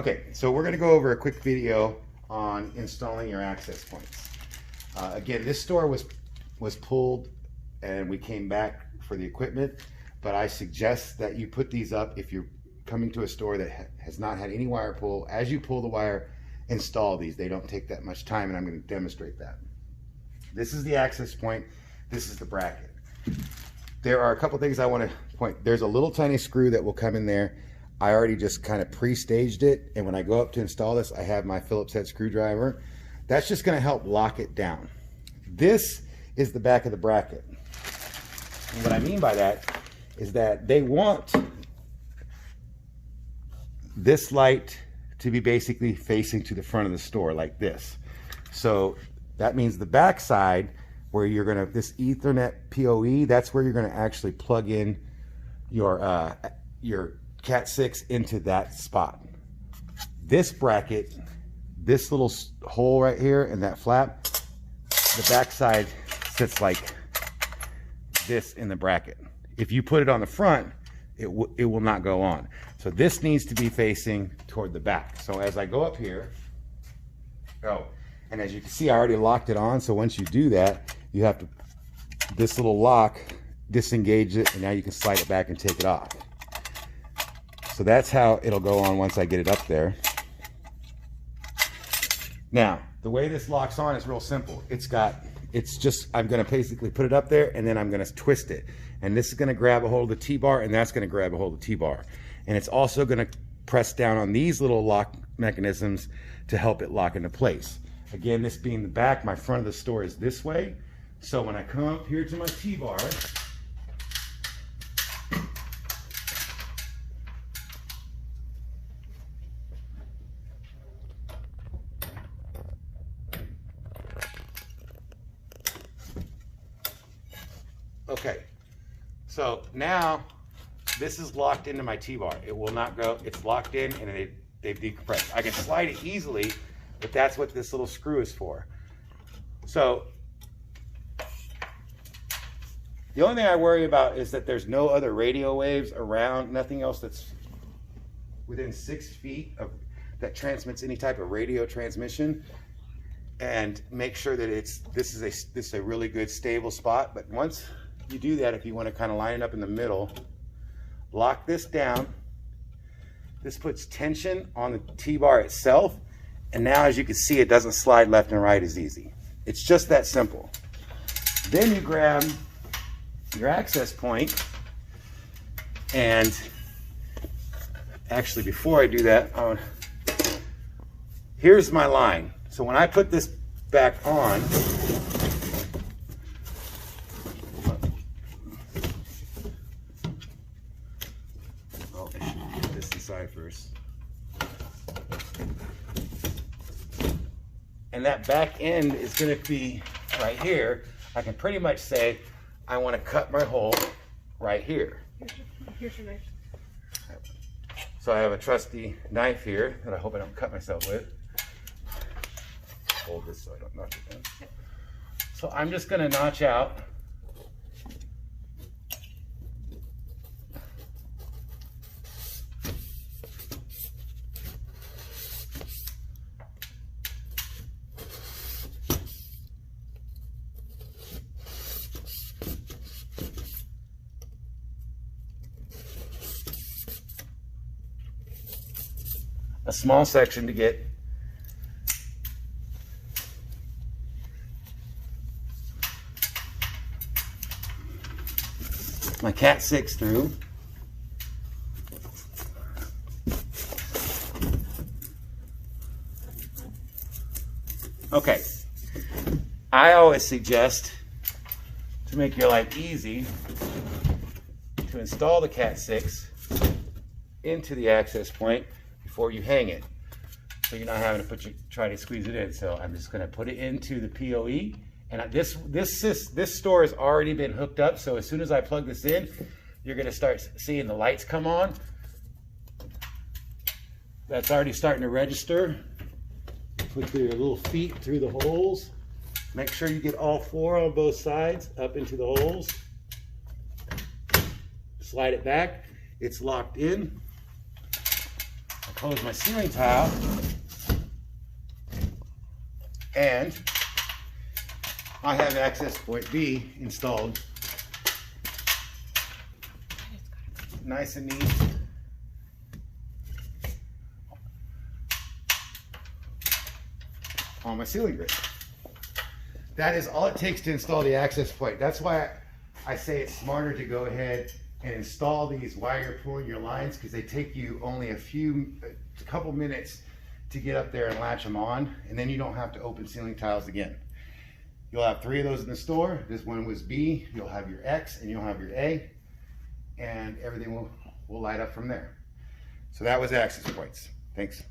Okay, so we're going to go over a quick video on installing your access points. Again, this store was pulled and we came back for the equipment, but I suggest that you put these up if you're coming to a store that has not had any wire pull. As you pull the wire, install these. They don't take that much time, and I'm going to demonstrate that. This is the access point. This is the bracket. There are a couple things I want to point. There's a little tiny screw that will come in there. I already just kind of pre-staged it, and when I go up to install this, I have my Phillips head screwdriver. That's just going to help lock it down. This is the back of the bracket. And what I mean by that is that they want this light to be basically facing to the front of the store like this. So that means the back side where you're going to, this Ethernet PoE, that's where you're going to actually plug in your Cat 6 into that spot. This bracket, this little hole right here and that flap, the back side sits like this in the bracket. If you put it on the front, it will not go on. So this needs to be facing toward the back. So as I go up here, and as you can see, I already locked it on. So once you do that, you have to, this little lock, disengage it, and now you can slide it back and take it off. So that's how it'll go on once I get it up there. Now, the way this locks on is real simple. It's just, I'm gonna basically put it up there and then I'm gonna twist it. And this is gonna grab a hold of the T-bar and that's gonna grab a hold of the T-bar. And it's also gonna press down on these little lock mechanisms to help it lock into place. Again, this being the back, my front of the store is this way. So when I come up here to my T-bar, okay, so now this is locked into my T-bar. It will not go, it's locked in and they've decompressed. I can slide it easily, but that's what this little screw is for. So the only thing I worry about is that there's no other radio waves around, nothing else that's within 6 feet of that transmits any type of radio transmission. And make sure that this is a really good stable spot. But once you do that, if you want to kind of line it up in the middle, lock this down. This puts tension on the T-bar itself. And now, as you can see, it doesn't slide left and right as easy. It's just that simple. Then you grab your access point, and actually before I do that, here's my line. So when I put this back on, I should get this inside first. And that back end is going to be right here. I can pretty much say, I want to cut my hole right here. Here's your knife. So I have a trusty knife here that I hope I don't cut myself with. Hold this so I don't knock it down. So I'm just going to notch out a small section to get my Cat 6 through. Okay, I always suggest, to make your life easy, to install the Cat 6 into the access point before you hang it, so you're not having to try to squeeze it in. So I'm just going to put it into the PoE, and this store has already been hooked up. So as soon as I plug this in, you're going to start seeing the lights come on. That's already starting to register. Put your little feet through the holes. Make sure you get all 4 on both sides up into the holes. Slide it back. It's locked in. close my ceiling tile, and I have access point B installed. Nice and neat. On my ceiling grid. That is all it takes to install the access point. That's why I say it's smarter to go ahead and install these while you're pulling your lines, because they take you only a couple minutes to get up there and latch them on, and then you don't have to open ceiling tiles again. You'll have 3 of those in the store. This one was B, you'll have your X, and you'll have your A, and everything will light up from there. So that was access points. Thanks.